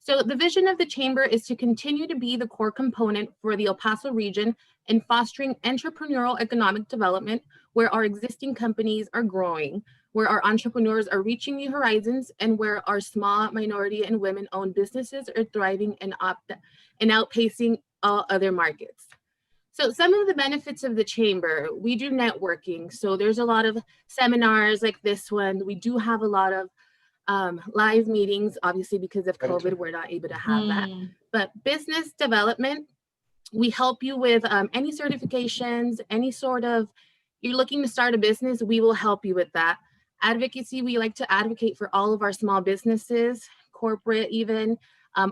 So the vision of the Chamber is to continue to be the core component for the El Paso region in fostering entrepreneurial economic development, where our existing companies are growing, where our entrepreneurs are reaching new horizons, and where our small, minority, and women-owned businesses are thriving and outpacing all other markets. So some of the benefits of the Chamber: we do networking. So there's a lot of seminars like this one. We do have a lot of live meetings. Obviously, because of COVID, we're not able to have that. But business development, we help you with any certifications, any sort of, you're looking to start a business, we will help you with that. Advocacy, we like to advocate for all of our small businesses, corporate even,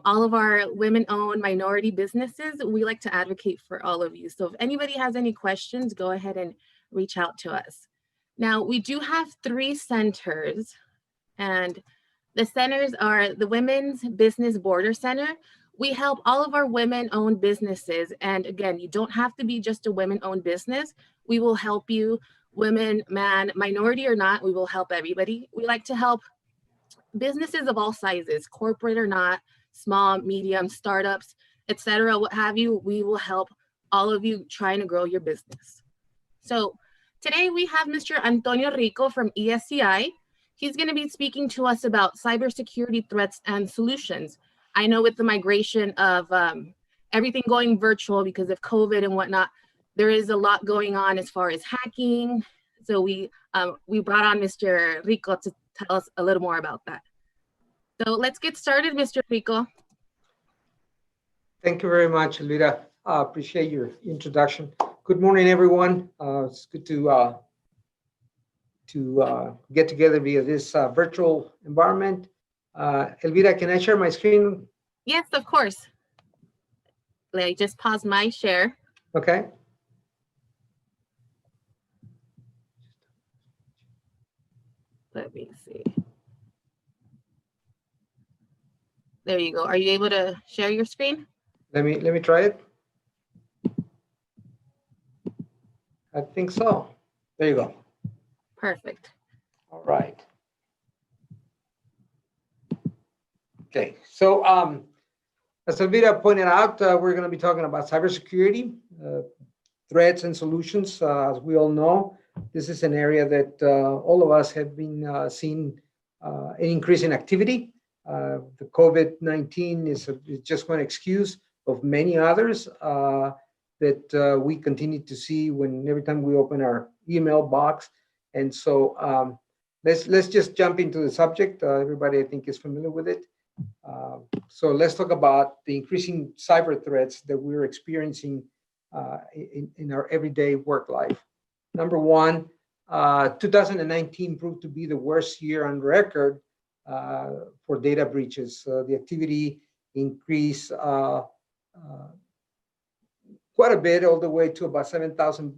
all of our women-owned minority businesses. We like to advocate for all of you. So if anybody has any questions, go ahead and reach out to us. Now, we do have 3 centers, and the centers are the Women's Business Border Center. We help all of our women-owned businesses. And again, you don't have to be just a women-owned business. We will help you, women, man, minority or not, we will help everybody. We like to help businesses of all sizes, corporate or not, small, medium, startups, etc., what have you. We will help all of you trying to grow your business. So today we have Mr. Antonio Rico from ESEI. He's going to be speaking to us about cybersecurity threats and solutions. I know with the migration of everything going virtual because of COVID and whatnot, there is a lot going on as far as hacking. So we brought on Mr. Rico to tell us a little more about that. So let's get started, Mr. Rico. Thank you very much, Elvira. Appreciate your introduction. Good morning, everyone. It's good to get together via this virtual environment. Elvira, can I share my screen? Yes, of course. Let me just pause my share. Okay. Let me see. There you go. Are you able to share your screen? Let me try it. I think so. There you go. Perfect. All right. Okay, so as Elvira pointed out, we're going to be talking about cybersecurity, threats and solutions. As we all know, this is an area that all of us have been seeing an increase in activity. The COVID-19 is just one excuse of many others that we continue to see every time we open our email box. And so let's just jump into the subject. Everybody, I think, is familiar with it. So let's talk about the increasing cyber threats that we're experiencing in our everyday work life. Number one, 2019 proved to be the worst year on record for data breaches. The activity increased quite a bit, all the way to about 7,000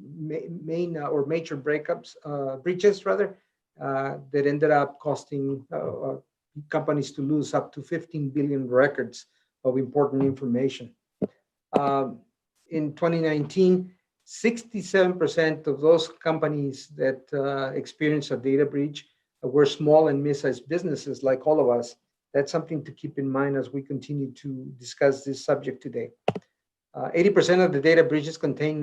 major breaches that ended up costing companies to lose up to 15 billion records of important information. In 2019, 67% of those companies that experienced a data breach were small and mid-sized businesses like all of us. That's something to keep in mind as we continue to discuss this subject today. 80% of the data breaches contain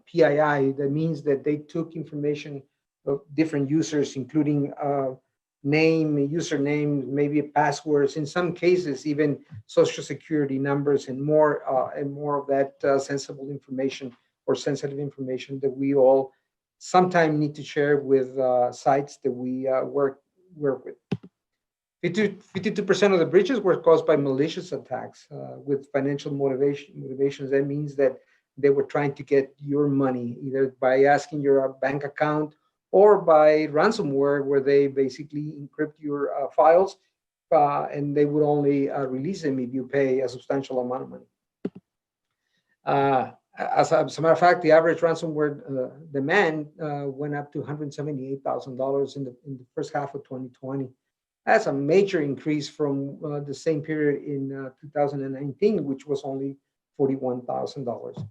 PII. That means that they took information of different users, including name, username, maybe passwords, in some cases even social security numbers, and more of that sensible information or sensitive information that we all sometimes need to share with sites that we work with. 52% of the breaches were caused by malicious attacks with financial motivations. That means that they were trying to get your money, either by asking your bank account or by ransomware, where they basically encrypt your files and they would only release them if you pay a substantial amount of money. As a matter of fact, the average ransomware demand went up to $178,000 in the first half of 2020. That's a major increase from the same period in 2019, which was only $41,000.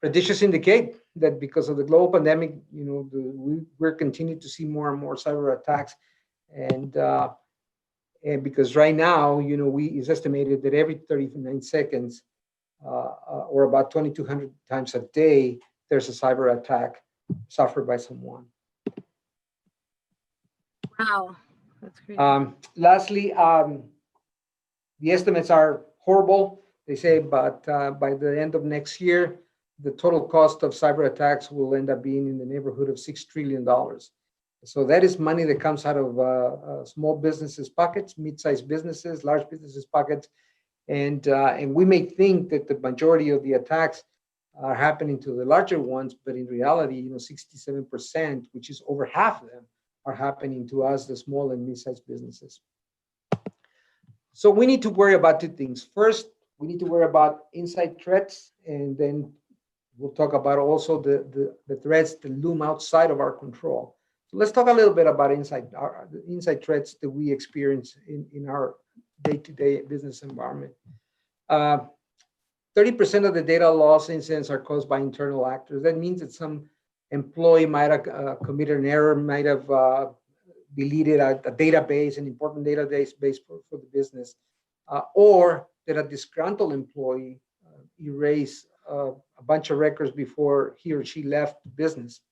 Predictions indicate that because of the global pandemic, we're continuing to see more and more cyber attacks, and And because right now, it's estimated that every 39 seconds, or about 2,200 times a day, there's a cyber attack suffered by someone. Wow, that's crazy. Lastly, the estimates are horrible. They say, but by the end of next year, the total cost of cyber attacks will end up being in the neighborhood of $6 trillion. So that is money that comes out of small businesses' pockets, mid-sized businesses, large businesses' pockets, and we may think that the majority of the attacks are happening to the larger ones, but in reality, 67%, which is over half of them, are happening to us, the small and mid-sized businesses. So we need to worry about two things. First, we need to worry about inside threats, and then we'll talk about also the threats that loom outside of our control. So let's talk a little bit about the inside threats that we experience in our day-to-day business environment. 30% of the data loss incidents are caused by internal actors. That means that some employee might have committed an error, might have deleted a database, an important database for the business, or that a disgruntled employee erased a bunch of records before he or she left the business.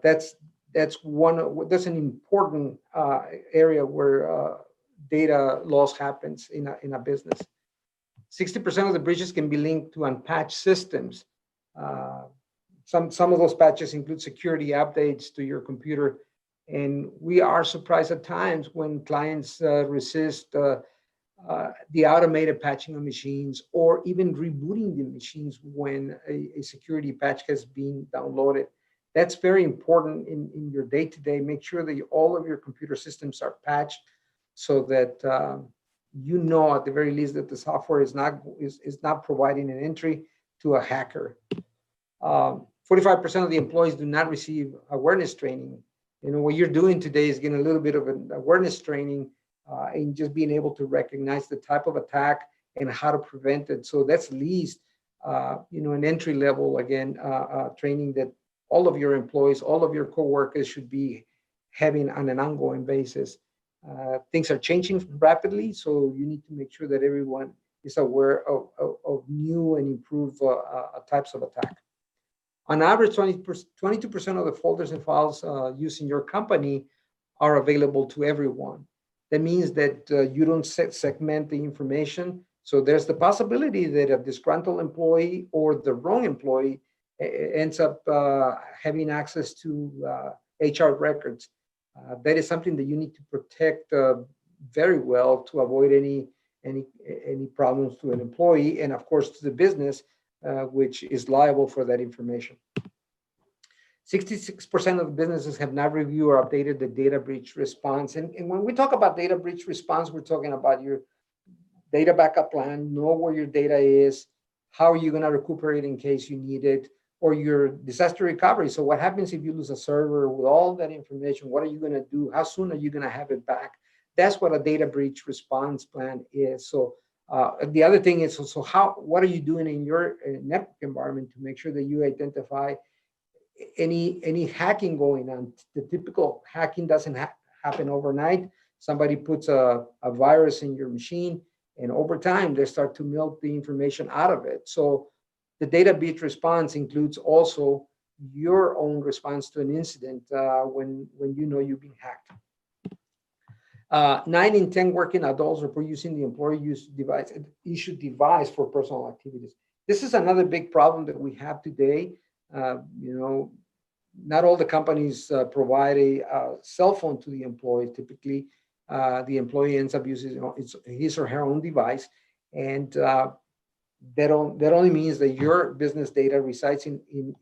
That's an important area where data loss happens in a business. 60% of the breaches can be linked to unpatched systems. Some of those patches include security updates to your computer, and we are surprised at times when clients resist the automated patching of machines, or even rebooting the machines when a security patch has been downloaded. That's very important in your day-to-day. Make sure that all of your computer systems are patched so that at the very least that the software is not providing an entry to a hacker. 45% of the employees do not receive awareness training. What you're doing today is getting a little bit of an awareness training and just being able to recognize the type of attack and how to prevent it. So that's at least an entry level training that all of your employees, all of your coworkers should be having on an ongoing basis. Things are changing rapidly, so you need to make sure that everyone is aware of new and improved types of attack. On average, 22% of the folders and files used in your company are available to everyone. That means that you don't segment the information. So there's the possibility that a disgruntled employee or the wrong employee ends up having access to HR records. That is something that you need to protect very well to avoid any problems to an employee, and of course to the business, which is liable for that information. 66% of businesses have not reviewed or updated the data breach response. And when we talk about data breach response, we're talking about your data backup plan, know where your data is, how are you going to recuperate in case you need it, or your disaster recovery. So what happens if you lose a server with all that information? What are you going to do? How soon are you going to have it back? That's what a data breach response plan is. So the other thing is, what are you doing in your network environment to make sure that you identify any hacking going on? The typical hacking doesn't happen overnight. Somebody puts a virus in your machine, and over time they start to milk the information out of it. So the data breach response includes also your own response to an incident when you've been hacked. 9 in 10 working adults report using the issued device for personal activities. This is another big problem that we have today. Not all the companies provide a cell phone to the employee. Typically, the employee ends up using his or her own device, and that only means that your business data resides in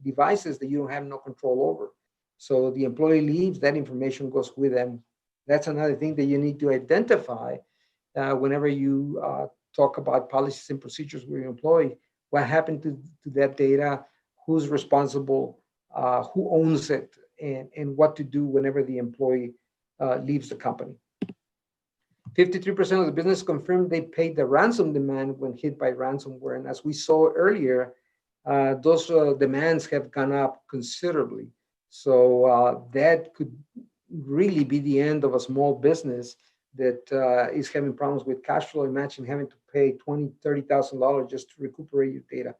devices that you don't have no control over. So the employee leaves, that information goes with them. That's another thing that you need to identify whenever you talk about policies and procedures with your employee. What happened to that data? Who's responsible? Who owns it? And what to do whenever the employee leaves the company. 53% of the business confirmed they paid the ransom demand when hit by ransomware. And as we saw earlier, those demands have gone up considerably. So that could really be the end of a small business that is having problems with cash flow. Imagine having to pay $20,000-$30,000 just to recuperate your data.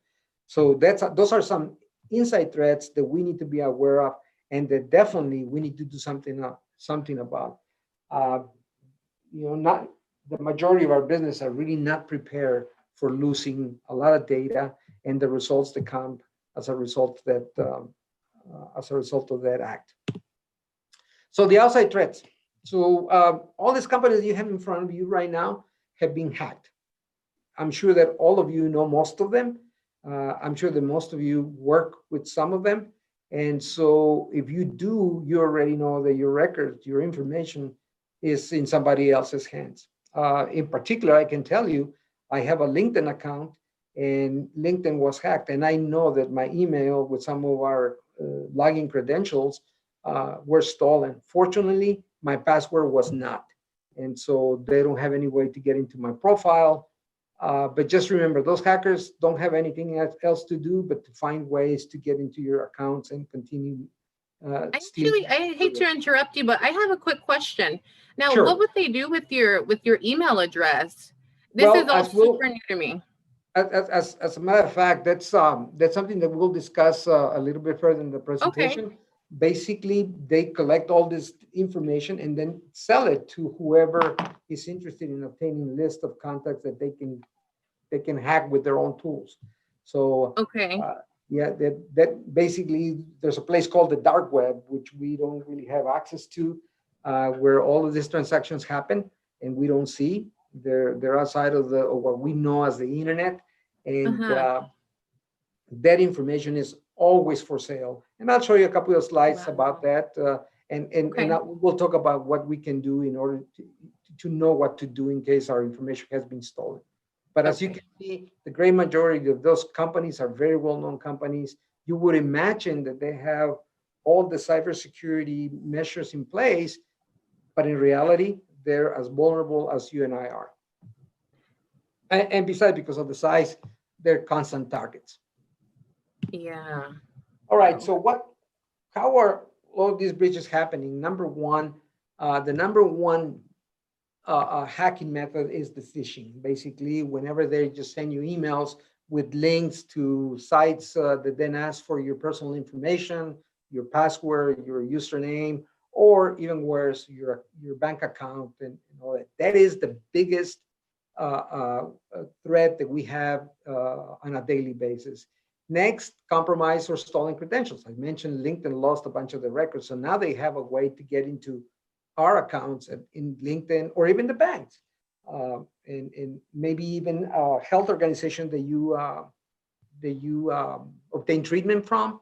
So those are some inside threats that we need to be aware of, and that definitely we need to do something about. Not the majority of our business are really not prepared for losing a lot of data and the results that come as a result of that act. So the outside threats. So all these companies you have in front of you right now have been hacked. I'm sure that all of you know most of them. I'm sure that most of you work with some of them. And so if you do, you already know that your records, your information is in somebody else's hands. In particular, I can tell you, I have a LinkedIn account and LinkedIn was hacked. And I know that my email with some of our login credentials were stolen. Fortunately, my password was not. And so they don't have any way to get into my profile. But just remember, those hackers don't have anything else to do but to find ways to get into your accounts and continue stealing. I hate to interrupt you, but I have a quick question. Now, Sure. what would they do with your email address? This is all super new to me. As a matter of fact, that's something that we'll discuss a little bit further in the presentation. Okay. Basically, they collect all this information and then sell it to whoever is interested in obtaining a list of contacts that they can hack with their own tools. So okay. Yeah, that basically there's a place called the dark web, which we don't really have access to, where all of these transactions happen and we don't see. They're outside of what we know as the internet, and that information is always for sale. And I'll show you a couple of slides about that, and we'll talk about what we can do in order to know what to do in case our information has been stolen. But as you can see, the great majority of those companies are very well-known companies. You would imagine that they have all the cybersecurity measures in place, but in reality, they're as vulnerable as you and I are. And besides, because of the size, they're constant targets. Yeah. All right. So how are all of these breaches happening? Number one, the number one hacking method is the phishing. Basically, whenever they just send you emails with links to sites that then ask for your personal information, your password, your username, or even worse, your bank account and all that. That is the biggest threat that we have on a daily basis. Next, compromised or stolen credentials. I mentioned LinkedIn lost a bunch of the records, so now they have a way to get into our accounts in LinkedIn or even the banks, and maybe even a health organization that you obtain treatment from.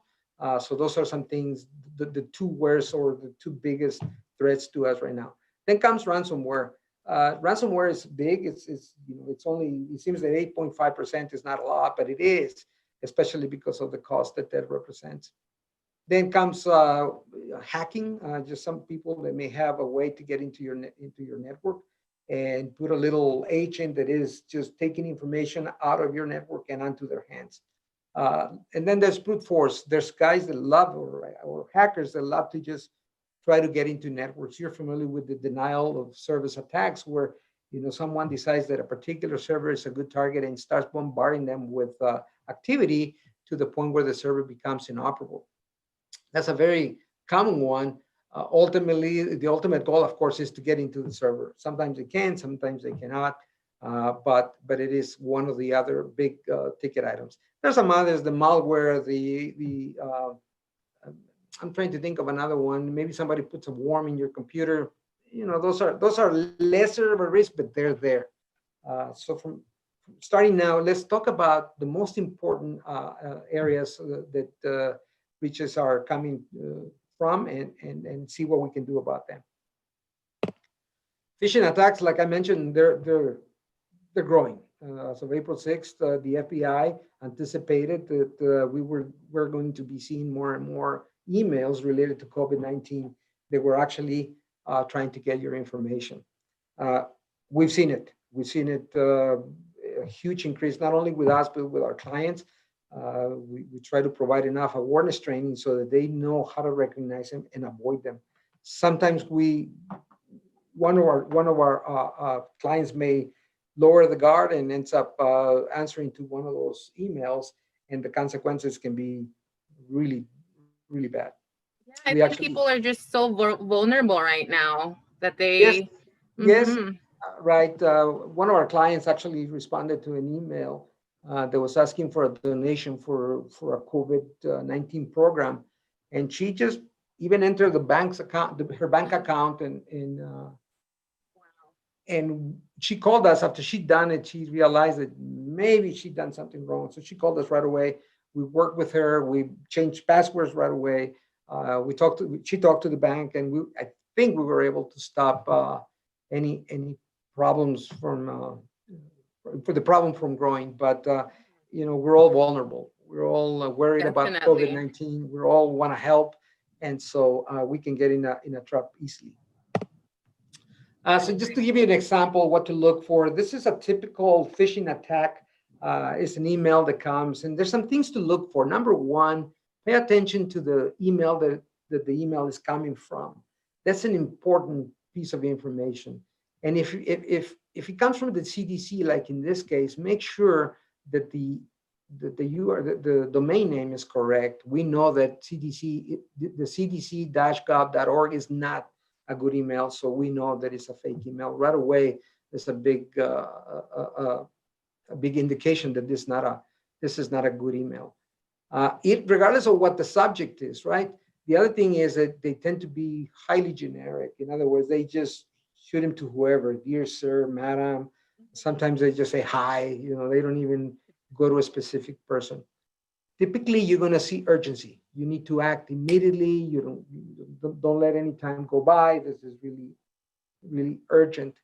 So those are some things, the two worst or the two biggest threats to us right now. Then comes ransomware. Ransomware is big. It seems that 8.5% is not a lot, but it is, especially because of the cost that represents. Then comes hacking. Just some people that may have a way to get into your network and put a little agent that is just taking information out of your network and onto their hands. And then there's brute force. There's guys that love or hackers that love to just try to get into networks. You're familiar with the denial of service attacks, where someone decides that a particular server is a good target and starts bombarding them with activity to the point where the server becomes inoperable. That's a very common one. Ultimately, the ultimate goal, of course, is to get into the server. Sometimes they can, sometimes they cannot, but it is one of the other big ticket items. There's some others, the malware, I'm trying to think of another one. Maybe somebody puts a worm in your computer. Those are lesser of a risk, but they're there. So from starting now, let's talk about the most important areas that breaches are coming from, and see what we can do about them. Phishing attacks, like I mentioned, they're growing. As of April 6th, the FBI anticipated that we're going to be seeing more and more emails related to COVID-19 that were actually trying to get your information. We've seen it. We've seen it, a huge increase, not only with us, but with our clients. We try to provide enough awareness training so that they know how to recognize them and avoid them. Sometimes we one of our clients may lower the guard and ends up answering to one of those emails, and the consequences can be really, really bad. Yeah, I We think actually, people are just so vulnerable right now that yes, they. yes, Mhm. right. One of our clients actually responded to an email that was asking for a donation for a COVID-19 program, and she just even entered the bank's account, her bank account, and she called us after she'd done it. She realized that maybe she'd done something wrong, so she called us right away. We worked with her. We changed passwords right away. She talked to the bank, and I think we were able to stop any problems for the problem from growing. But we're all vulnerable. We're all worried about Definitely. COVID-19. We all want to help, and so we can get in a trap easily. So just to give you an example, what to look for, this is a typical phishing attack. It's an email that comes, and there's some things to look for. Number one, pay attention to the email that the email is coming from. That's an important piece of information. And if it comes from the CDC, like in this case, make sure that the domain name is correct. We know that the cdc-gov.org is not a good email, so we know that it's a fake email right away. There's a big indication that this is not a good email. Regardless of what the subject is, right? The other thing is that they tend to be highly generic. In other words, they just shoot them to whoever, dear sir, madam. Sometimes they just say hi. They don't even go to a specific person. Typically, you're going to see urgency. You need to act immediately. You don't let any time go by. This is really, really urgent.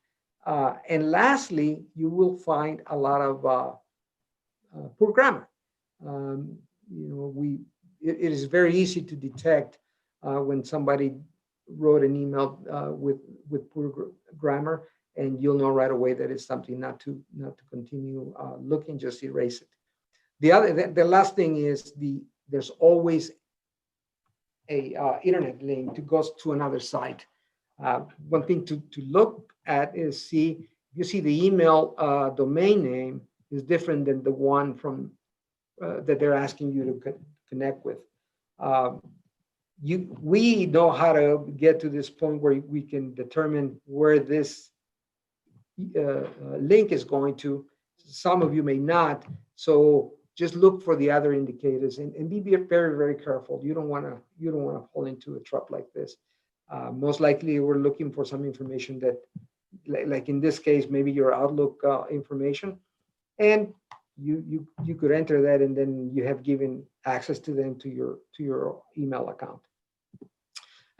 And lastly, you will find a lot of poor grammar. It is very easy to detect when somebody wrote an email with poor grammar, and you'll know right away that it's something not to continue looking. Just erase it. The last thing is there's always a internet link to go to another site. One thing to look at is you see the email domain name is different than the one from that they're asking you to connect with. We know how to get to this point where we can determine where this link is going to. Some of you may not. So just look for the other indicators and be very, very careful. You don't want to fall into a trap like this. Most likely, we're looking for some information that, like in this case, maybe your Outlook information, and you could enter that, and then you have given access to them to your email account.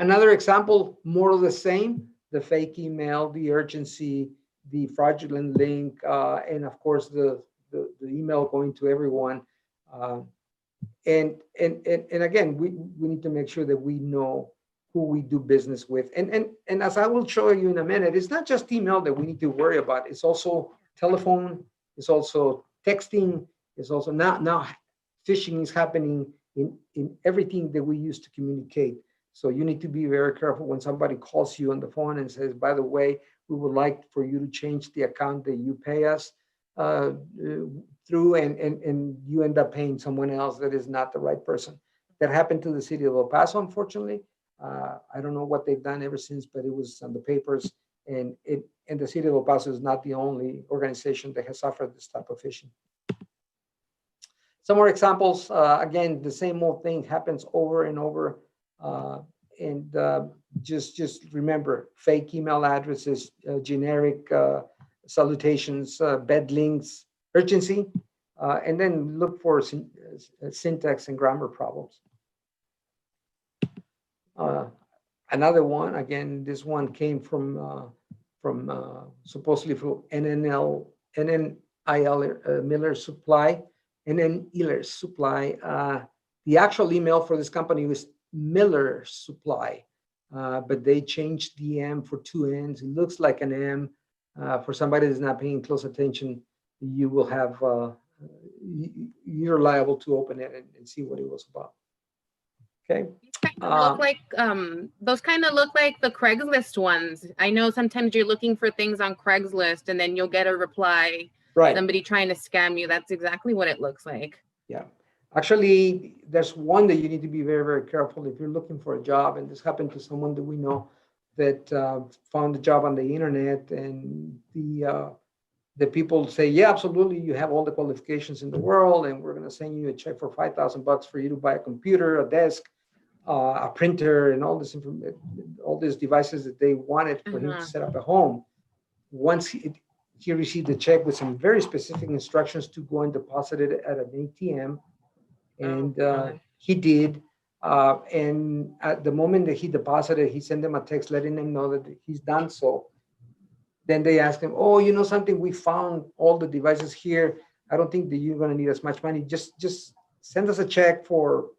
Another example, more of the same: the fake email, the urgency, the fraudulent link, and of course the email going to everyone. And again, we need to make sure that we know who we do business with. And as I will show you in a minute, it's not just email that we need to worry about. It's also telephone. It's also texting. It's also now phishing is happening in everything that we use to communicate. So you need to be very careful when somebody calls you on the phone and says, by the way, we would like for you to change the account that you pay us through, and you end up paying someone else that is not the right person. That happened to the city of El Paso, unfortunately. I don't know what they've done ever since, but it was on the papers, and the city of El Paso is not the only organization that has suffered this type of phishing. Some more examples. Again, the same old thing happens over and over. And just remember, fake email addresses, generic salutations, bad links, urgency, and then look for syntax and grammar problems. Another one, again, this one came from supposedly from NNIL Miller Supply, Ehlers Supply. The actual email for this company was Miller Supply, but they changed the M for two N's. It looks like an M. For somebody that's not paying close attention, you will have you're liable to open it and see what it was about. Okay. Look like those kind of look like the Craigslist ones. I know sometimes you're looking for things on Craigslist and then you'll get a reply, Right. somebody trying to scam you. That's exactly what it looks like. Yeah. Actually, there's one that you need to be very, very careful if you're looking for a job. And this happened to someone that we know that found a job on the internet, and the people say, yeah, absolutely, you have all the qualifications in the world, and we're going to send you a check for $5,000 for you to buy a computer, a desk, a printer, and all all these devices that they wanted for him to set up a home. Once he received the check with some very specific instructions to go and deposit it at an ATM, and he did. And at the moment that he deposited, he sent them a text letting them know that he's done so. Then they asked him, "Oh, you know something? We found all the devices here. I don't think that you're going to need as much money. Just send us a check for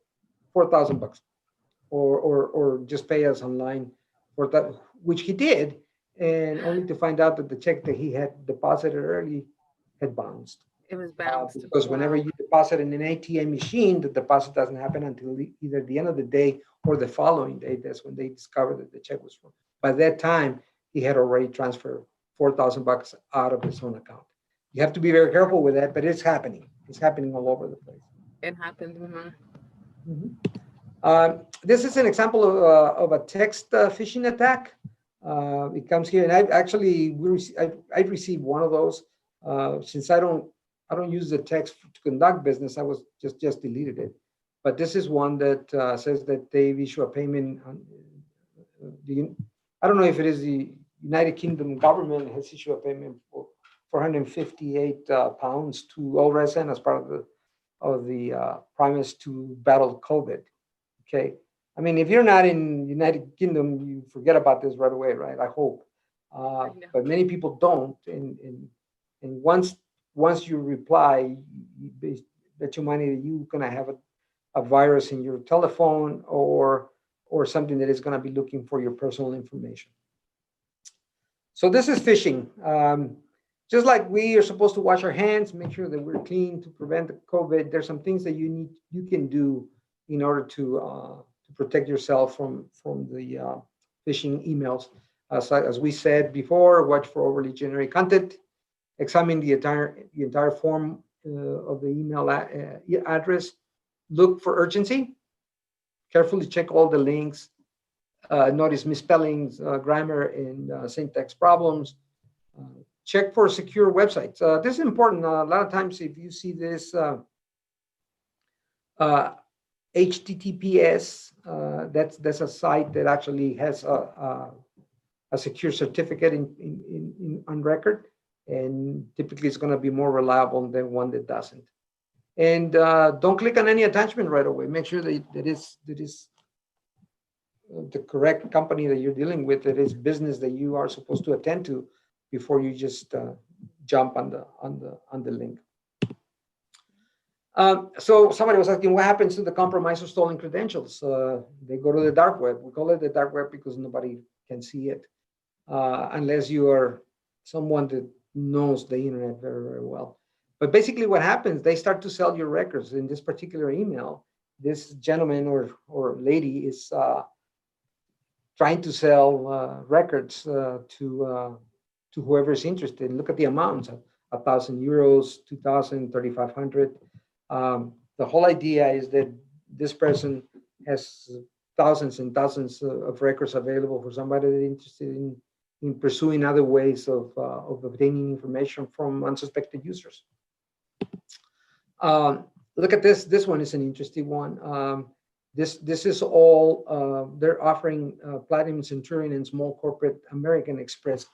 $4,000, or just pay us online for that," which he did, and only to find out that the check that he had deposited early had bounced. It was bounced. Because whenever you deposit in an ATM machine, the deposit doesn't happen until either the end of the day or the following day. That's when they discovered that the check was from. By that time, he had already transferred $4,000 out of his own account. You have to be very careful with that, but it's happening. It's happening all over the place. It happened. This is an example of a text phishing attack. It comes here, and I've received one of those. Since I don't use the text to conduct business, I was just deleted it. But this is one that says that they've issued a payment. I don't know if it is the United Kingdom government has issued a payment for 458 pounds to Allresen as part of the promise to battle COVID. Okay, I mean, if you're not in United Kingdom, you forget about this right away, right? I hope, but many people don't, and once you reply, you bet your money that you're gonna have a virus in your telephone or something that is gonna be looking for your personal information. So this is phishing. Just like we are supposed to wash our hands, make sure that we're clean to prevent the COVID. There's some things that you can do in order to protect yourself from the phishing emails. As we said before, watch for overly generic content. Examine the entire form of the email address. Look for urgency. Carefully check all the links. Notice misspellings, grammar, and syntax problems. Check for secure websites. This is important. A lot of times, if you see this HTTPS, that's a site that actually has a secure certificate on record, and typically it's going to be more reliable than one that doesn't. And don't click on any attachment right away. Make sure that it is the correct company that you're dealing with, that is business that you are supposed to attend to before you just jump on the link. So somebody was asking, what happens to the compromised or stolen credentials? They go to the dark web. We call it the dark web because nobody can see it unless you are someone that knows the internet very, very well. But basically what happens, they start to sell your records. In this particular email, this gentleman or lady is trying to sell records to whoever is interested. Look at the amounts: 1,000 euros, 2,000, 3,500. The whole idea is that this person has thousands and thousands of records available for somebody that's interested in pursuing other ways of obtaining information from unsuspected users. Look at this. This one is an interesting one. This is all they're offering Platinum Centurion and small corporate American Express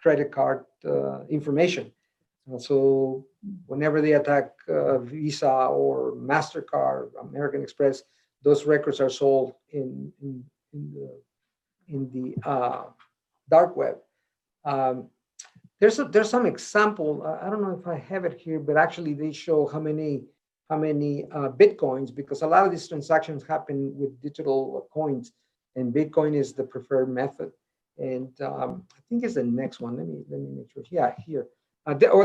credit card information. So whenever they attack Visa or MasterCard, American Express, those records are sold in the dark web. There's some example. I don't know if I have it here, but actually they show how many Bitcoins, because a lot of these transactions happen with digital coins, and Bitcoin is the preferred method. And I think it's the next one. Let me make sure. Yeah, here.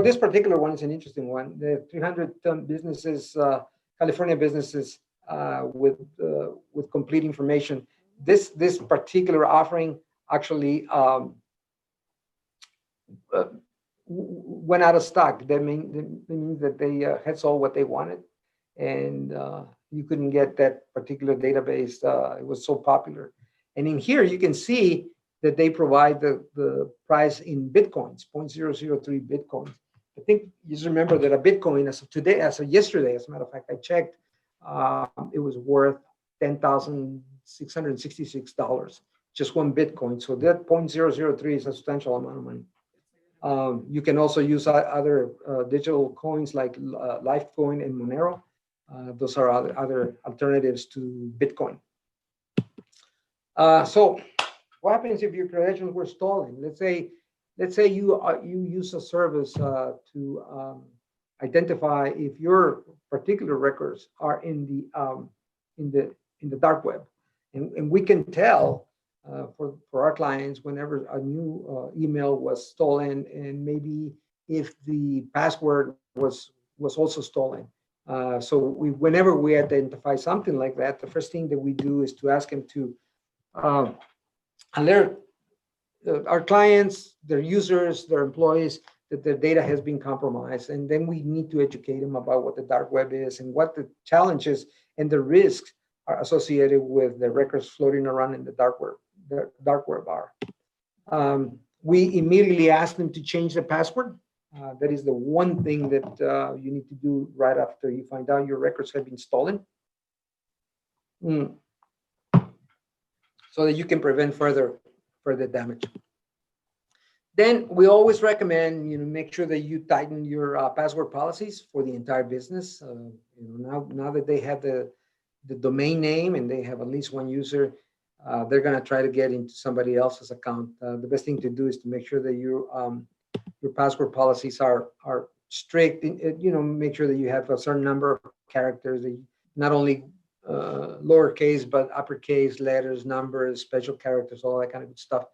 This particular one is an interesting one. The 300 businesses, California businesses, with complete information. This particular offering actually went out of stock. That means that they had sold what they wanted, and you couldn't get that particular database. It was so popular. And in here, you can see that they provide the price in Bitcoins, 0.003 Bitcoins. I think you just remember that a Bitcoin as of today, as of yesterday, as a matter of fact, I checked, it was worth $10,666, just one Bitcoin. So that 0.003 is a substantial amount of money. You can also use other digital coins like Litecoin and Monero. Those are other alternatives to Bitcoin. So what happens if your credentials were stolen? Let's say you use a service to identify if your particular records are in the dark web, and we can tell for our clients whenever a new email was stolen, and maybe if the password was also stolen. So whenever we identify something like that, the first thing that we do is to ask them to alert our clients, their users, their employees, that their data has been compromised. And then we need to educate them about what the dark web is and what the challenges and the risks are associated with the records floating around in the dark web are. We immediately ask them to change the password. That is the one thing that you need to do right after you find out your records have been stolen, so that you can prevent further damage. Then we always recommend, make sure that you tighten your password policies for the entire business. Now that they have the domain name and they have at least one user, they're going to try to get into somebody else's account. The best thing to do is to make sure that your password policies are strict. Make sure that you have a certain number of characters, that not only lowercase but uppercase letters, numbers, special characters, all that kind of good stuff.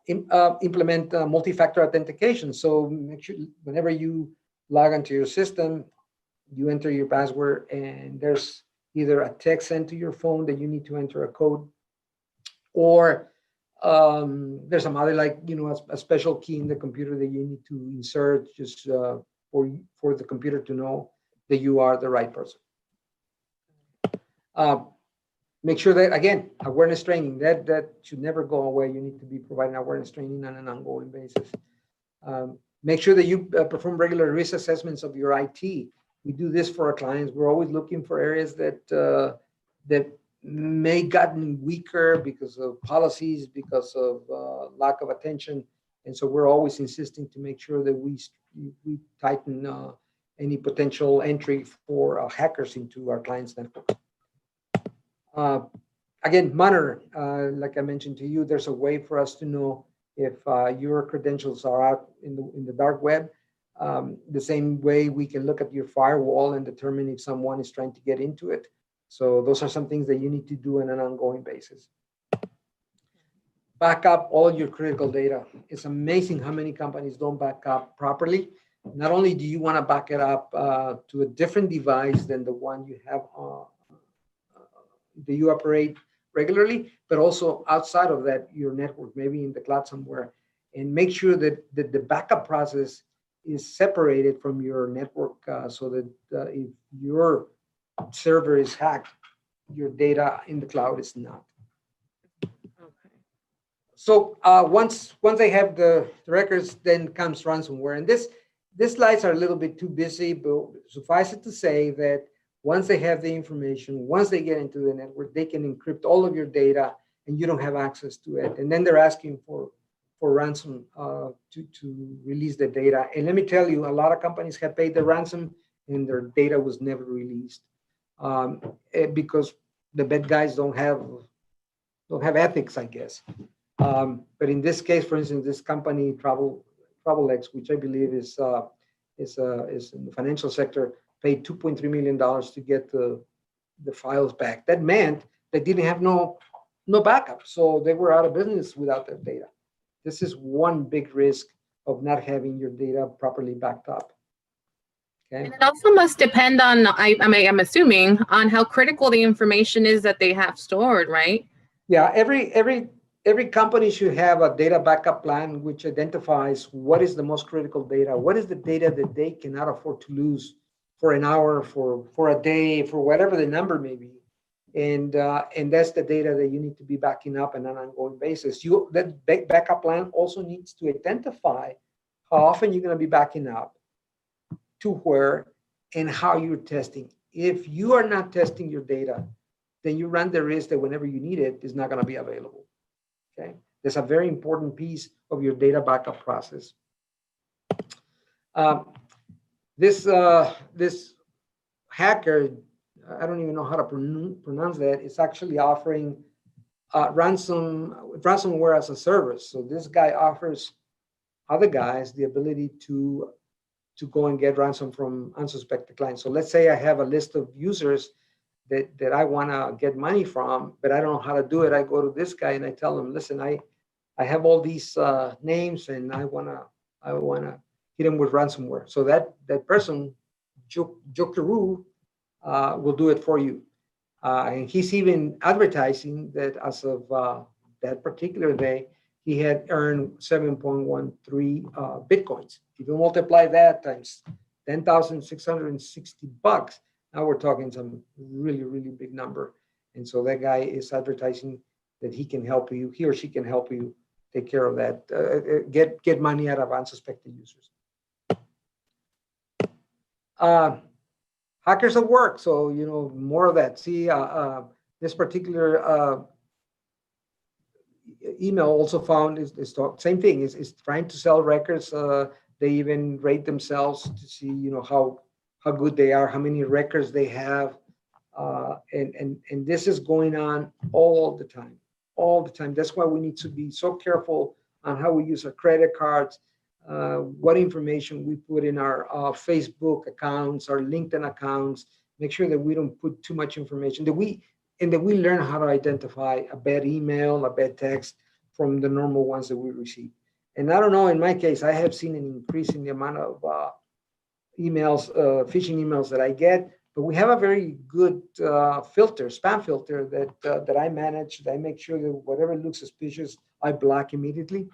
Implement multi-factor authentication. So make sure whenever you log into your system, you enter your password, and there's either a text sent to your phone that you need to enter a code, or there's some other, like a special key in the computer that you need to insert just for the computer to know that you are the right person. Make sure that, again, awareness training, that should never go away. You need to be providing awareness training on an ongoing basis. Make sure that you perform regular risk assessments of your IT. We do this for our clients. We're always looking for areas that may gotten weaker because of policies, because of lack of attention. And so we're always insisting to make sure that we tighten any potential entry for hackers into our clients' networks. Again, monitor. Like I mentioned to you, there's a way for us to know if your credentials are out in the dark web. The same way we can look at your firewall and determine if someone is trying to get into it. So those are some things that you need to do on an ongoing basis. Back up all your critical data. It's amazing how many companies don't back up properly. Not only do you want to back it up to a different device than the one you have that you operate regularly, but also outside of that, your network, maybe in the cloud somewhere, and make sure that the backup process is separated from your network, so that if your server is hacked, your data in the cloud is not. Okay. So once they have the records, then comes ransomware. And these slides are a little bit too busy, but suffice it to say that once they have the information, once they get into the network, they can encrypt all of your data and you don't have access to it. And then they're asking for ransom to release the data. And let me tell you, a lot of companies have paid the ransom and their data was never released because the bad guys don't have ethics, I guess. But in this case, for instance, this company TravelX, which I believe is in the financial sector, paid $2.3 million to get the files back. That meant they didn't have no backup, so they were out of business without their data. This is one big risk of not having your data properly backed up. Okay. And it also must depend on, I mean, I'm assuming, on how critical the information is that they have stored, right? Yeah, every company should have a data backup plan which identifies what is the most critical data, what is the data that they cannot afford to lose for an hour, for a day, for whatever the number may be, and that's the data that you need to be backing up on an ongoing basis. That backup plan also needs to identify how often you're going to be backing up, to where, and how you're testing. If you are not testing your data, then you run the risk that whenever you need it, it's not going to be available. Okay, that's a very important piece of your data backup process. Um, this hacker, I don't even know how to pronounce that. It's actually offering ransomware as a service. So this guy offers other guys the ability to go and get ransom from unsuspected clients. So let's say I have a list of users that I want to get money from, but I don't know how to do it. I go to this guy and I tell him, listen, I have all these names and I wanna hit him with ransomware. So that person, Jokeru, will do it for you. And he's even advertising that as of that particular day, he had earned 7.13 Bitcoins. If you multiply that times 10,660 bucks, now we're talking some really, really big number. And so that guy is advertising that he can help you, he or she can help you take care of that, get money out of unsuspected users. Hackers at work. So, more of that. See, this particular email also found is same thing, is trying to sell records. They even rate themselves to see, how good they are, how many records they have. And this is going on all the time. That's why we need to be so careful on how we use our credit cards, what information we put in our Facebook accounts, our LinkedIn accounts. Make sure that we don't put too much information, that we learn how to identify a bad email, a bad text from the normal ones that we receive. And I don't know, in my case, I have seen an increase in the amount of emails, phishing emails that I get. But we have a very good spam filter that I manage. That I make sure that whatever looks suspicious, I block immediately.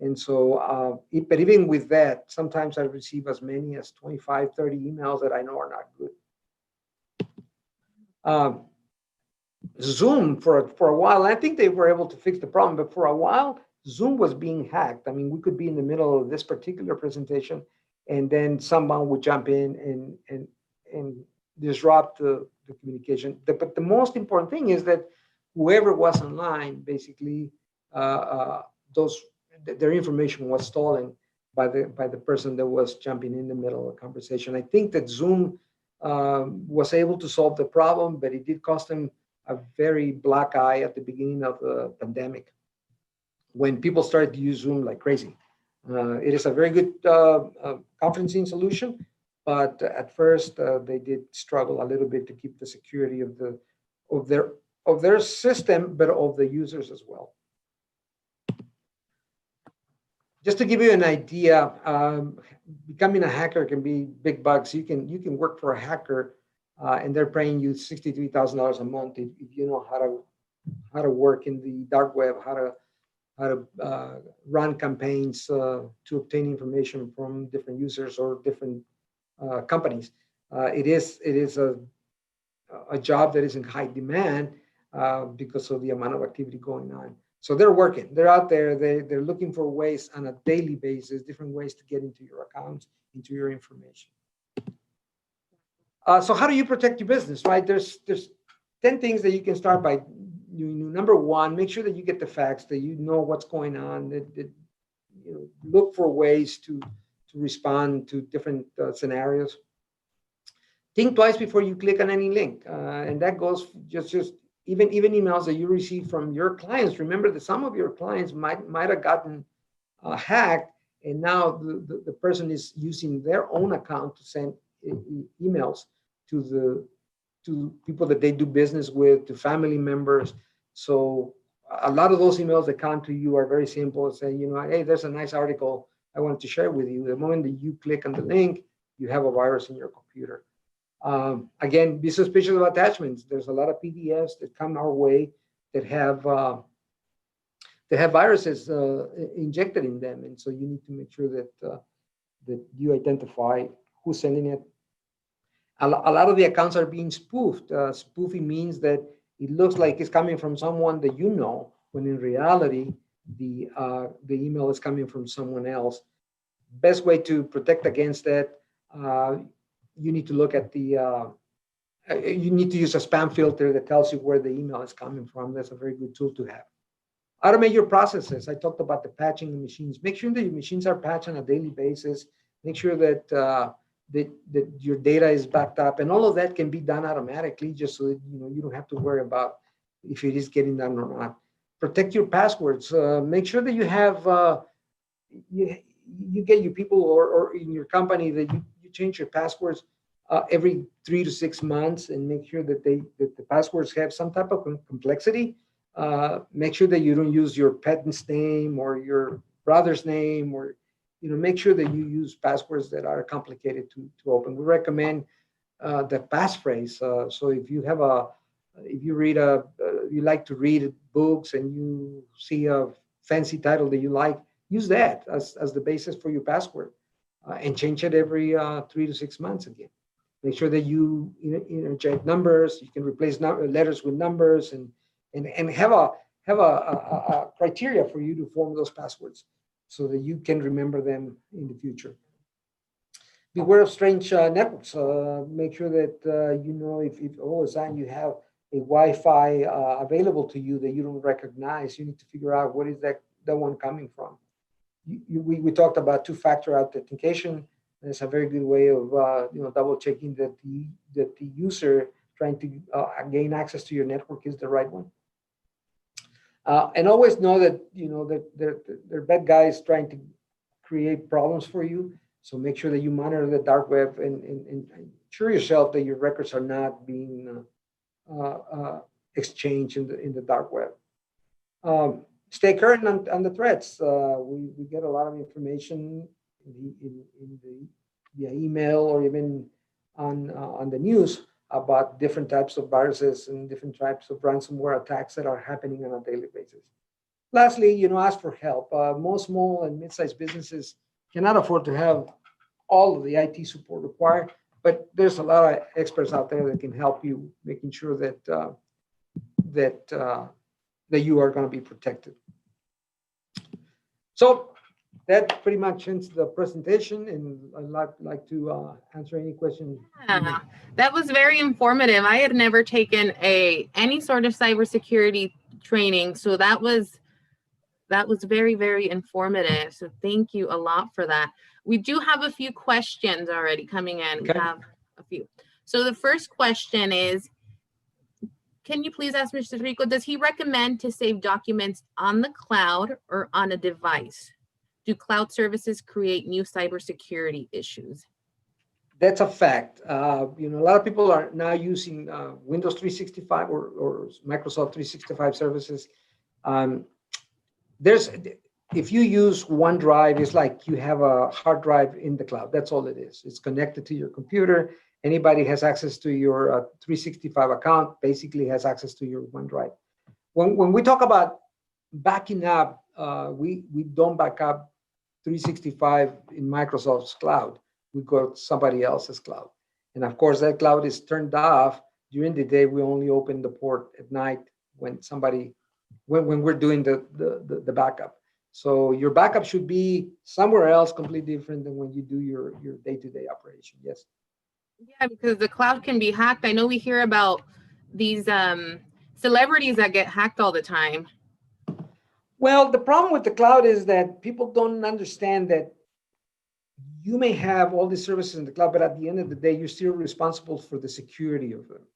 And so, but even with that, sometimes I receive as many as 25, 30 emails that I know are not good. Zoom for a while, I think they were able to fix the problem, but for a while, Zoom was being hacked. I mean, we could be in the middle of this particular presentation, and then someone would jump in and disrupt the communication. But the most important thing is that whoever was online, basically, their information was stolen by the person that was jumping in the middle of the conversation. I think that Zoom was able to solve the problem, but it did cost them a very black eye at the beginning of the pandemic, when people started to use Zoom like crazy. It is a very good conferencing solution, but at first they did struggle a little bit to keep the security of their system, but of the users as well. Just to give you an idea, becoming a hacker can be big bucks. You can work for a hacker, and they're paying you $63,000 a month if you know how to work in the dark web, how to run campaigns to obtain information from different users or different companies. It is a job that is in high demand because of the amount of activity going on. So they're working. They're out there. They're looking for ways on a daily basis, different ways to get into your accounts, into your information. So how do you protect your business, right? There's 10 things that you can start by. Number one, make sure that you get the facts, that you know what's going on, that look for ways to respond to different scenarios. Think twice before you click on any link, and that goes just even emails that you receive from your clients. Remember that some of your clients might have gotten hacked, and now the person is using their own account to send emails to people that they do business with, to family members. So a lot of those emails that come to you are very simple. Say, hey, there's a nice article I wanted to share with you. The moment that you click on the link, you have a virus in your computer. Again, be suspicious of attachments. There's a lot of PDFs that come our way that have viruses injected in them, and so you need to make sure that that you identify who's sending it. A lot of the accounts are being spoofed. Spoofing means that it looks like it's coming from someone that you know, when in reality the email is coming from someone else. Best way to protect against that, you need to look at the you need to use a spam filter that tells you where the email is coming from. That's a very good tool to have. Automate your processes. I talked about the patching of machines. Make sure that your machines are patched on a daily basis. Make sure that that your data is backed up, and all of that can be done automatically, just so that you don't have to worry about if it is getting done or not. Protect your passwords. Make sure that you have you get your people or in your company that you change your passwords every 3 to 6 months, and make sure that the passwords have some type of complexity. Make sure that you don't use your parent's name or your brother's name, or make sure that you use passwords that are complicated to open. We recommend the passphrase. So if you have you like to read books and you see a fancy title that you like, use that as the basis for your password, and change it every 3 to 6 months again. Make sure that you interject numbers. You can replace letters with numbers, and have a criteria for you to form those passwords so that you can remember them in the future. Beware of strange networks. Make sure that if all of a sudden you have a Wi-Fi available to you that you don't recognize, you need to figure out what is that one coming from. We talked about two-factor authentication. It's a very good way of double checking that the user trying to gain access to your network is the right one. And always know that that there are bad guys trying to create problems for you. So make sure that you monitor the dark web and ensure yourself that your records are not being exchanged in the dark web. Stay current on the threats. We get a lot of information via email or even on the news about different types of viruses and different types of ransomware attacks that are happening on a daily basis. Lastly, ask for help. Most small and mid-sized businesses cannot afford to have all of the IT support required, but there's a lot of experts out there that can help you, making sure that that you are going to be protected. So that pretty much ends the presentation, and I'd like to answer any questions. Yeah, that was very informative. I had never taken any sort of cybersecurity training, so that was very, very informative. So thank you a lot for that. We do have a few questions already coming in. Okay. We have a few. So the first question is, can you please ask Mr. Rico, does he recommend to save documents on the cloud or on a device? Do cloud services create new cybersecurity issues? That's a fact. A lot of people are now using Windows 365 or Microsoft 365 services. If you use OneDrive, it's like you have a hard drive in the cloud. That's all it is. It's connected to your computer. Anybody has access to your 365 account basically has access to your OneDrive. When we talk about backing up, we don't back up 365 in Microsoft's cloud. We go to somebody else's cloud. And of course, that cloud is turned off. During the day, we only open the port at night when we're doing the backup. So your backup should be somewhere else completely different than when you do your day-to-day operation. Yes. Yeah, because the cloud can be hacked. I know we hear about these celebrities that get hacked all the time. Well, the problem with the cloud is that people don't understand that you may have all these services in the cloud, but at the end of the day, you're still responsible for the security of them.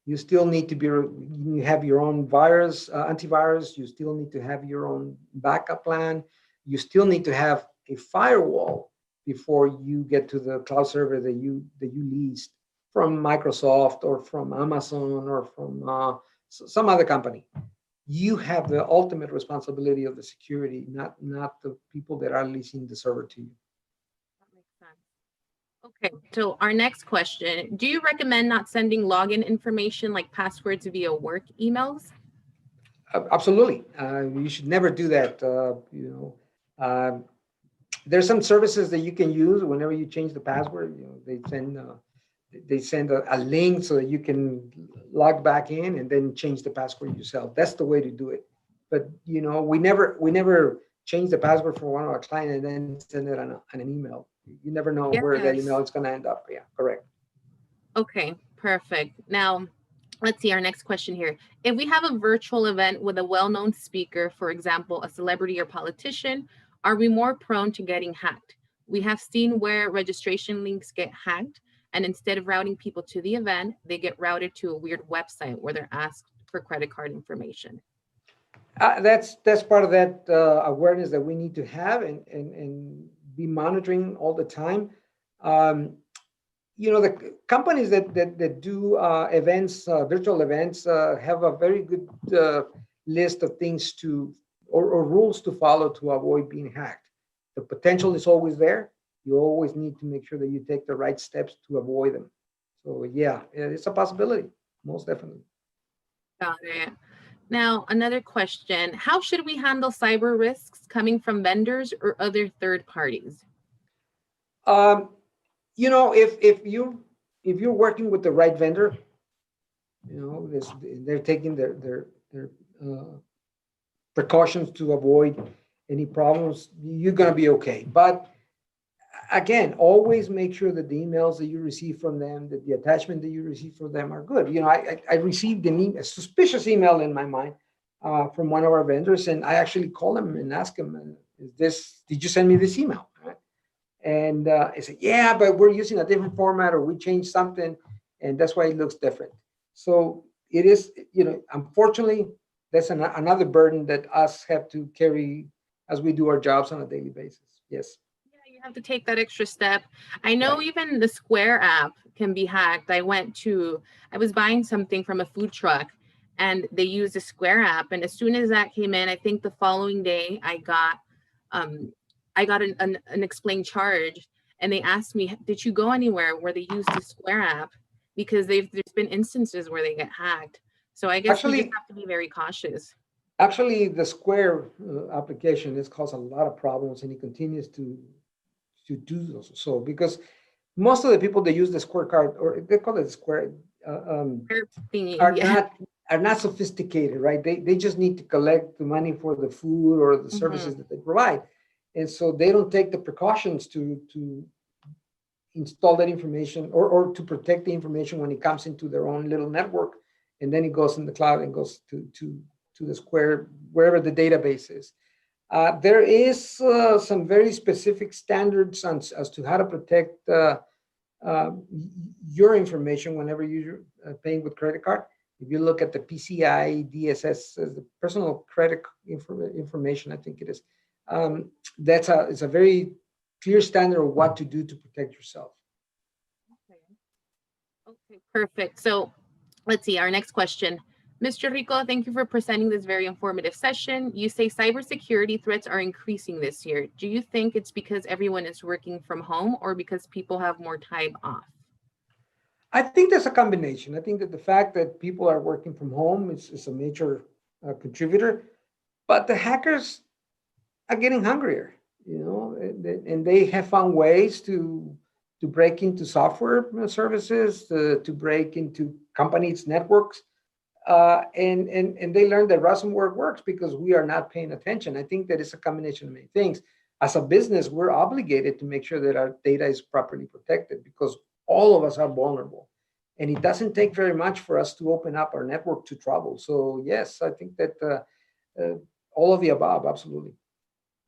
You still need to you have your own antivirus. You still need to have your own backup plan. You still need to have a firewall before you get to the cloud server that you leased from Microsoft or from Amazon or from some other company. You have the ultimate responsibility of the security, not the people that are leasing the server to you. That makes sense. Okay, so our next question, do you recommend not sending login information like passwords via work emails? Absolutely. You should never do that. Um, there's some services that you can use whenever you change the password. They send a link so that you can log back in and then change the password yourself. That's the way to do it. But we never change the password for one of our clients and then send it on an email. You never know where that email Yes. is going to end up. Yeah, correct. Okay, perfect. Now, let's see our next question here. If we have a virtual event with a well-known speaker, for example, a celebrity or politician, are we more prone to getting hacked? We have seen where registration links get hacked, and instead of routing people to the event, they get routed to a weird website where they're asked for credit card information. That's part of that awareness that we need to have and be monitoring all the time. Um, the companies that do events, virtual events, have a very good list of things or rules to follow to avoid being hacked. The potential is always there. You always need to make sure that you take the right steps to avoid them. So yeah, it's a possibility, most definitely. Got it. Now, another question, how should we handle cyber risks coming from vendors or other third parties? Um, if you're working with the right vendor, they're taking their uh, precautions to avoid any problems, you're going to be okay. But again, always make sure that the emails that you receive from them, that the attachment that you receive from them are good. I received a suspicious email in my mind from one of our vendors, and I actually called him and asked him, did you send me this email? Right? And I said, yeah, but we're using a different format or we changed something, and that's why it looks different. So it is, unfortunately, that's another burden that us have to carry as we do our jobs on a daily basis. Yes. Yeah, you have to take that extra step. I know Right. even the Square app can be hacked. I was buying something from a food truck and they used the Square app. And as soon as that came in, I think the following day um, I got an explained charge and they asked me, did you go anywhere where they used the Square app? Because there's been instances where they get hacked. So I guess we just Actually, have to be very cautious. actually, the Square application has caused a lot of problems, and it continues to do so because most of the people that use the Square card, or they call it Square, uh, um, Thingy, are yeah. not are not sophisticated, right? They just need to collect the money for the food or the Hmm. services that they provide, and so they don't take the precautions to install that information or to protect the information when it comes into their own little network, and then it goes in the cloud and goes to the Square wherever the database is. There is some very specific standards as to how to protect uh, your information whenever you're paying with credit card. If you look at the PCI DSS, as the personal credit information, I think it is. It's a very clear standard of what to do to protect yourself. Okay, perfect. So let's see, our next question. Mr. Rico, thank you for presenting this very informative session. You say cybersecurity threats are increasing this year. Do you think it's because everyone is working from home or because people have more time off? I think there's a combination. I think that the fact that people are working from home is a major contributor, but the hackers are getting hungrier, and they have found ways to break into software services, to break into companies' networks, and they learned that ransomware works because we are not paying attention. I think that it's a combination of many things. As a business, we're obligated to make sure that our data is properly protected because all of us are vulnerable. And it doesn't take very much for us to open up our network to trouble. So, yes, I think that all of the above, absolutely.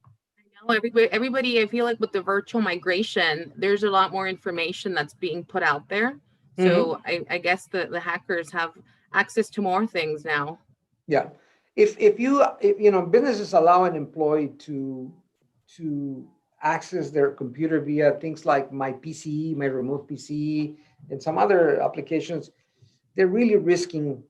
I know everybody, I feel like with the virtual migration, there's a lot more information that's being put out there. Mhm. So I guess the hackers have access to more things now. Yeah. If businesses allow an employee to access their computer via things like my PCE, my remote PCE, and some other applications, they're really risking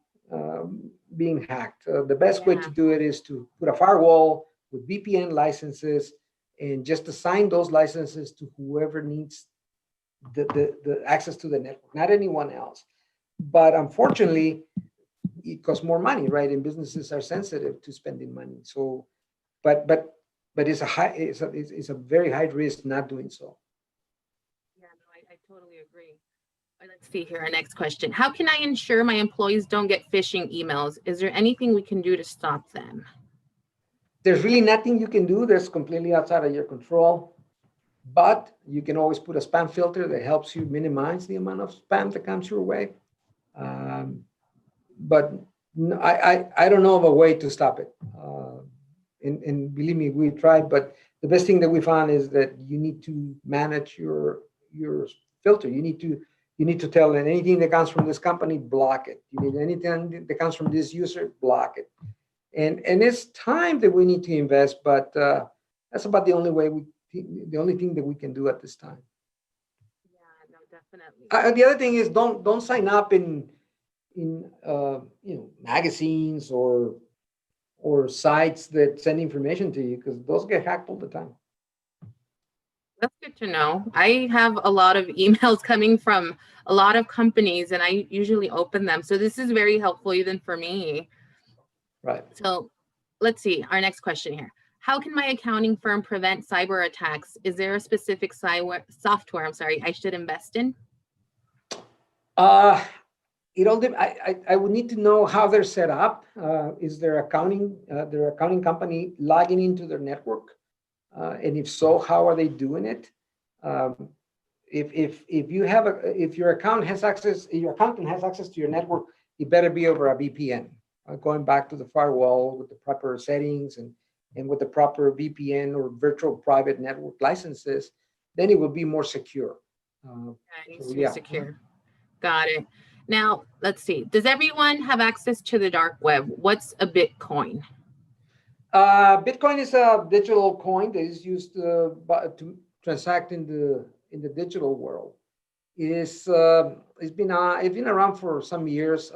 being hacked. The best way to Yeah. do it is to put a firewall with VPN licenses and just assign those licenses to whoever needs the access to the network, not anyone else. But unfortunately, it costs more money, right? And businesses are sensitive to spending money. So, but it's a very high risk not doing so. Yeah, no, I totally agree. Let's see here. Our next question. How can I ensure my employees don't get phishing emails? Is there anything we can do to stop them? There's really nothing you can do that's completely outside of your control, but you can always put a spam filter that helps you minimize the amount of spam that comes your way. Um, but I don't know of a way to stop it. And believe me, we tried, but the best thing that we found is that you need to manage your filter. You need to tell them anything that comes from this company, block it. You need anything that comes from this user, block it. And it's time that we need to invest, but that's about the only thing that we can do at this time. Yeah, no, definitely. The other thing is don't sign up in magazines or sites that send information to you, because those get hacked all the time. That's good to know. I have a lot of emails coming from a lot of companies, and I usually open them. So this is very helpful even for me. Right. So let's see, our next question here. How can my accounting firm prevent cyber attacks? Is there a specific software, I should invest in? I would need to know how they're set up. Is their accounting company logging into their network? And if so, how are they doing it? If your accountant has access to your network, it better be over a VPN. Going back to the firewall with the proper settings and with the proper VPN or virtual private network licenses, then it will be more secure. Secure. Got it. Now, let's see. Does everyone have access to the dark web? What's a Bitcoin? Bitcoin is a digital coin that is used to transact in the digital world. It's been around for some years.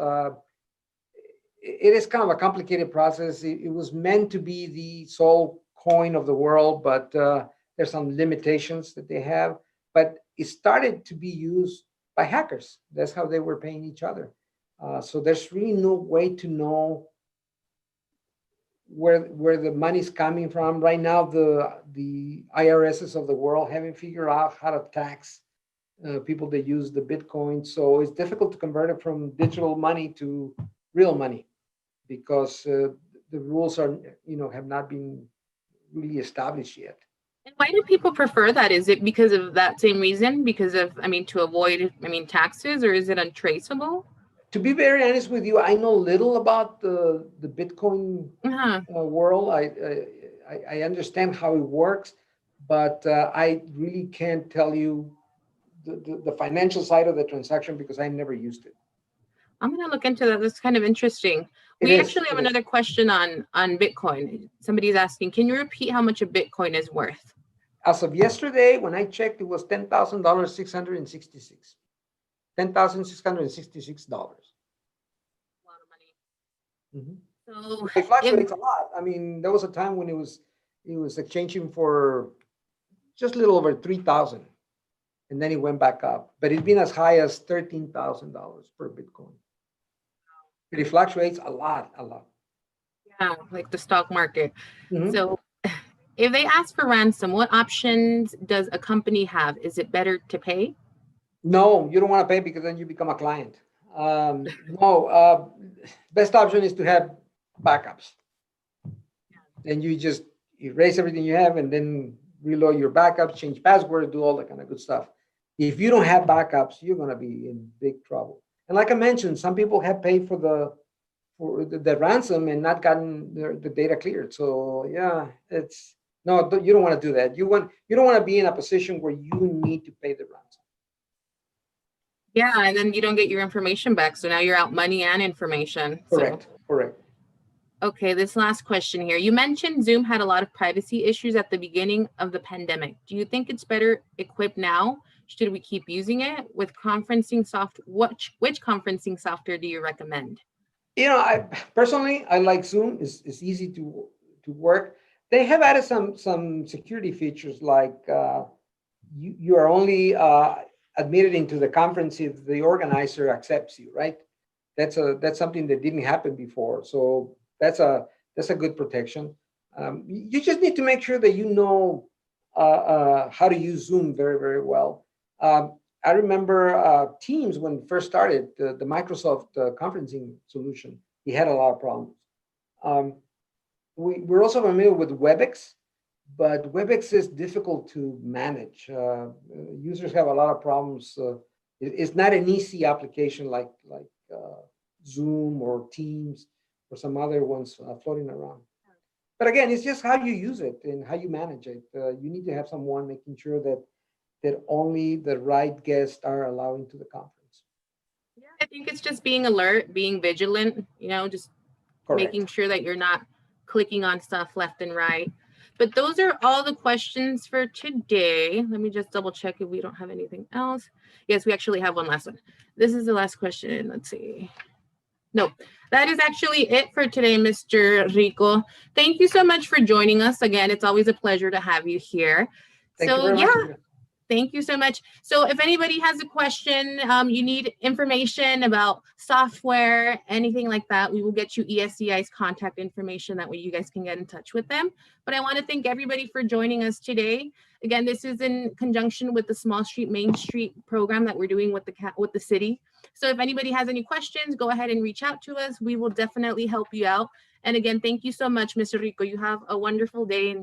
It is kind of a complicated process. It was meant to be the sole coin of the world, but there's some limitations that they have. But it started to be used by hackers. That's how they were paying each other. So there's really no way to know where the money's coming from. Right now, the IRSs of the world haven't figured out how to tax people that use the Bitcoin. So it's difficult to convert it from digital money to real money, because the rules have not been really established yet. And why do people prefer that? Is it because of that same reason? Because of, to avoid, taxes, or is it untraceable? To be very honest with you, I know little about the Bitcoin world. I understand how it works, but I really can't tell you the financial side of the transaction, because I never used it. I'm going to look into that. That's kind of interesting. We actually have another question on Bitcoin. Somebody's asking, can you repeat how much a Bitcoin is worth? As of yesterday, when I checked, it was $10,666. $10,666. A lot of money. Mm-hmm. So it fluctuates a lot. There was a time when it was exchanging for just a little over 3,000, and then it went back up. But it's been as high as $13,000 per Bitcoin. But it fluctuates a lot. Yeah, like the stock market. Mm-hmm. So if they ask for ransom, what options does a company have? Is it better to pay? No, you don't want to pay, because then you become a client. No, best option is to have backups. And you just erase everything you have and then reload your backups, change passwords, do all that kind of good stuff. If you don't have backups, you're going to be in big trouble. And like I mentioned, some people have paid for the ransom and not gotten the data cleared. So yeah, you don't want to do that. You don't want to be in a position where you need to pay the ransom. Yeah, and then you don't get your information back. So now you're out money and information. Correct. Okay, this last question here. You mentioned Zoom had a lot of privacy issues at the beginning of the pandemic. Do you think it's better equipped now? Should we keep using it with conferencing software? Which conferencing software do you recommend? I personally like Zoom. It's easy to work. They have added some security features, like you are only admitted into the conference if the organizer accepts you, right? That's something that didn't happen before. So that's a good protection. You just need to make sure that you know how to use Zoom very, very well. I remember Teams when it first started, the Microsoft conferencing solution, it had a lot of problems. We're also familiar with WebEx, but WebEx is difficult to manage. Users have a lot of problems. It's not an easy application like Zoom or Teams or some other ones floating around. But again, it's just how you use it and how you manage it. You need to have someone making sure that only the right guests are allowed into the conference. Yeah, I think it's just being alert, being vigilant, just Correct. making sure that you're not clicking on stuff left and right. But those are all the questions for today. Let me just double check if we don't have anything else. Yes, we actually have one last one. This is the last question. Let's see. No, that is actually it for today, Mr. Rico. Thank you so much for joining us. Again, it's always a pleasure to have you here. Thank you very much. Thank you so much. So if anybody has a question, you need information about software, anything like that, we will get you ESEI's contact information. That way you guys can get in touch with them. But I want to thank everybody for joining us today. Again, this is in conjunction with the Small Street, Main Street program that we're doing with the city. So if anybody has any questions, go ahead and reach out to us. We will definitely help you out. And again, thank you so much, Mr. Rico. You have a wonderful day and